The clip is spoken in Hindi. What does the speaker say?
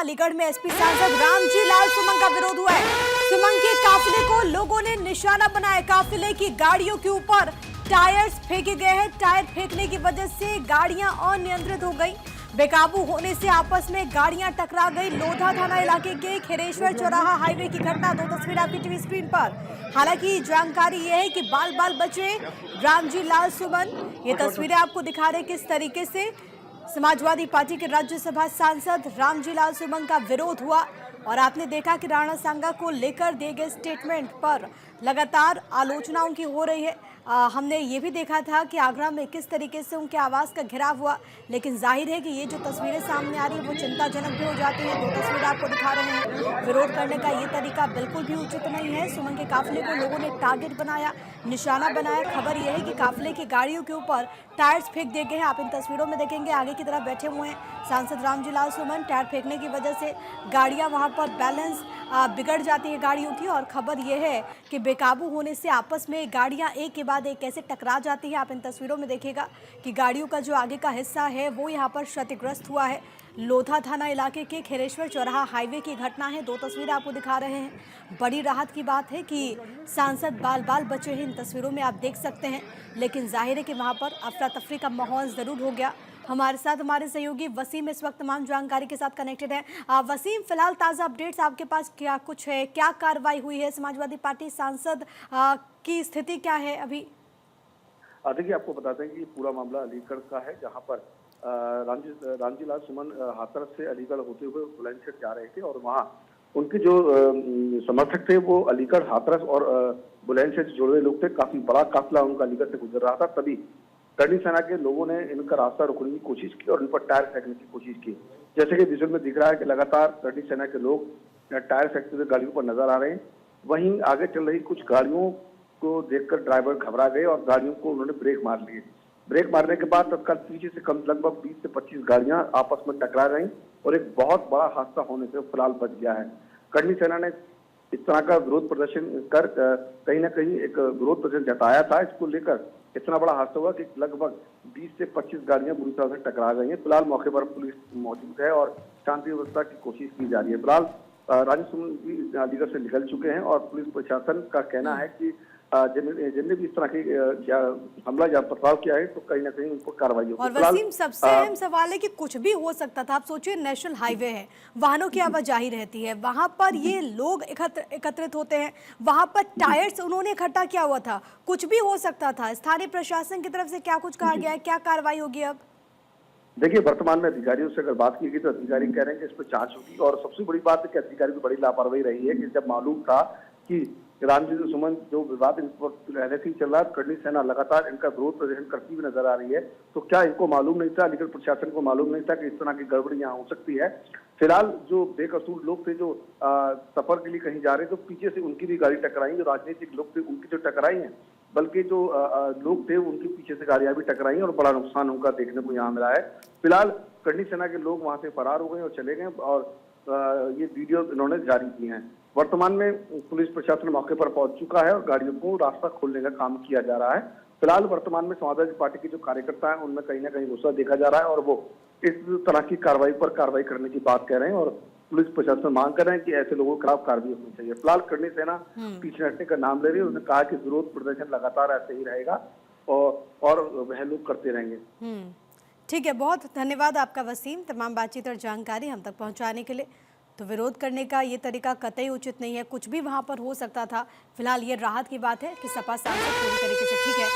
अलीगढ़ में एसपी सांसद रामजी लाल सुमन का विरोध हुआ है। सुमन के काफिले को लोगों ने निशाना बनाया। काफिले की गाड़ियों के ऊपर टायर्स फेंके गए हैं। टायर फेंकने की वजह से गाड़ियां अनियंत्रित हो गई। बेकाबू होने से आपस में गाड़ियां टकरा गई। लोधा थाना इलाके के खेरेश्वर चौराहा हाईवे की घटना। दो तस्वीर आपकी टीवी स्क्रीन पर। हालांकि जानकारी यह है कि बाल बाल बचे रामजी लाल सुमन। ये तस्वीरें आपको दिखा रहे किस तरीके से समाजवादी पार्टी के राज्यसभा सांसद रामजी लाल सुमन का विरोध हुआ। और आपने देखा कि राणा सांगा को लेकर दिए गए स्टेटमेंट पर लगातार आलोचनाओं की हो रही है। हमने ये भी देखा था कि आगरा में किस तरीके से उनके आवास का घेराव हुआ, लेकिन जाहिर है कि ये जो तस्वीरें सामने आ रही है वो चिंताजनक भी हो जाती है। दो तस्वीरें आपको दिखा रहे हैं। विरोध करने का ये तरीका बिल्कुल भी उचित नहीं है। सुमन के काफिले को लोगों ने टारगेट बनाया, निशाना बनाया। खबर यह है कि काफिले की गाड़ियों के ऊपर टायर्स फेंक दिए गए हैं। आप इन तस्वीरों में देखेंगे आगे की तरफ बैठे हुए हैं सांसद रामजी लाल सुमन। टायर फेंकने की वजह से गाड़ियां वहां पर बैलेंस बिगड़ जाती है गाड़ियों की। और खबर यह है कि बेकाबू होने से आपस में गाड़ियां एक के बाद एक कैसे टकरा जाती है। आप इन तस्वीरों में देखिएगा कि गाड़ियों का जो आगे का हिस्सा है वो यहां पर क्षतिग्रस्त हुआ है। लोधा थाना इलाके के खेरेश्वर चौराहा हाईवे की घटना है। दो तस्वीरें आपको दिखा रहे हैं। बड़ी राहत की बात है कि सांसद बाल बाल बचे हैं। इन तस्वीरों में आप देख सकते हैं, लेकिन जाहिर है कि वहां पर अफरा तफरी का माहौल जरूर हो गया। हमारे साथ हमारे सहयोगी वसीम इस वक्त तमाम जानकारी के साथ कनेक्टेड है। वसीम, फिलहाल ताज़ा अपडेट्स आपके पास क्या कुछ है? क्या कार्रवाई हुई है? समाजवादी पार्टी सांसद की स्थिति क्या है अभी? देखिए, आपको बताते हैं कि पूरा मामला अलीगढ़ का है, जहां पर रामजी लाल सुमन हाथरस से अलीगढ़ होते हुए बुलंदशहर जा रहे थे और वहां उनके जो समर्थक थे वो अलीगढ़, हाथरस और बुलंदशहर से जुड़े हुए लोग थे। काफी बड़ा काफिला उनका अलीगढ़ से गुजर रहा था। तभी करनी सेना के लोगों ने इनका रास्ता रोकने की कोशिश की और इन पर टायर फेंकने की कोशिश की। जैसे कि विजुअल में दिख रहा है कि लगातार करनी सेना के लोग टायर फेंकते हुए गाड़ियों पर नजर आ रहे हैं। वहीं आगे चल रही कुछ गाड़ियों को देखकर ड्राइवर घबरा गए और गाड़ियों को उन्होंने ब्रेक मार लिए। ब्रेक मारने के बाद तत्काल पीछे से कम लगभग 20 से 25 गाड़ियां आपस में टकरा गईं और एक बहुत बड़ा हादसा होने से फिलहाल बच गया है। करनी सेना ने इस तरह का विरोध प्रदर्शन कर कहीं ना कहीं एक विरोध प्रदर्शन जताया था। इसको लेकर इतना बड़ा हादसा हुआ कि लगभग 20 से 25 गाड़ियां बुरी तरह से टकरा गई हैं। फिलहाल मौके पर पुलिस मौजूद है और शांति व्यवस्था की कोशिश की जा रही है। फिलहाल राजू सुमन भी अलीगढ़ से निकल चुके हैं और पुलिस प्रशासन का कहना है कि जिनने भी इस तरह की हमला या पथराव किया है तो कहीं ना कहीं उनको कार्रवाई होगी। और वसीम, सबसे अहम सवाल है कि कुछ भी हो सकता था। आप सोचिए, नेशनल हाईवे है, वाहनों की आवाजाही रहती है, वहां पर ये लोग एकत्रित होते हैं, वहां पर टायर्स उन्होंने इकट्ठा किया हुआ था। कुछ भी हो सकता था। स्थानीय प्रशासन की तरफ से क्या कुछ कहा गया है? क्या कार्रवाई होगी अब? देखिए, वर्तमान में अधिकारियों से अगर बात की गई तो अधिकारी कह रहे हैं कि इस पर जांच होगी। और सबसे बड़ी बात है कि अधिकारी की बड़ी लापरवाही रही है कि जब मालूम था कि रामजी सुमन जो विवाद इन पर पहले से ही चल रहा है, करनी सेना लगातार इनका विरोध प्रदर्शन करती हुई नजर आ रही है, तो क्या इनको मालूम नहीं था, अलीगढ़ प्रशासन को मालूम नहीं था कि इस तरह की गड़बड़ी यहाँ हो सकती है? फिलहाल जो बेकसूर लोग थे जो सफर के लिए कहीं जा रहे थे, तो पीछे से उनकी भी गाड़ी टकराई। जो राजनीतिक लोग थे उनकी तो टकराई है, बल्कि जो लोग थे उनके पीछे से गाड़ियां भी टकराई और बड़ा नुकसान उनका देखने को यहाँ मिला है। फिलहाल करनी सेना के लोग वहां से फरार हो गए और चले गए और ये वीडियो इन्होंने जारी की हैं। वर्तमान में पुलिस प्रशासन मौके पर पहुंच चुका है और गाड़ियों को रास्ता खोलने का काम किया जा रहा है। फिलहाल वर्तमान में समाजवादी पार्टी के जो कार्यकर्ता हैं उनमें कहीं ना कहीं गुस्सा देखा जा रहा है और वो इस तरह की कार्रवाई पर कार्रवाई करने की बात कह रहे हैं और पुलिस प्रशासन मांग कर रहे हैं कि ऐसे लोगों के खिलाफ कार्रवाई होनी चाहिए। फिलहाल करनी सेना पीछे हटने का नाम ले रही है। उन्होंने कहा कि विरोध प्रदर्शन लगातार ऐसे ही रहेगा और वह लोग करते रहेंगे। ठीक है, बहुत धन्यवाद आपका वसीम, तमाम बातचीत और जानकारी हम तक पहुंचाने के लिए। तो विरोध करने का ये तरीका कतई उचित नहीं है। कुछ भी वहां पर हो सकता था। फिलहाल ये राहत की बात है कि सपा सांसद पूरी तरीके से ठीक है।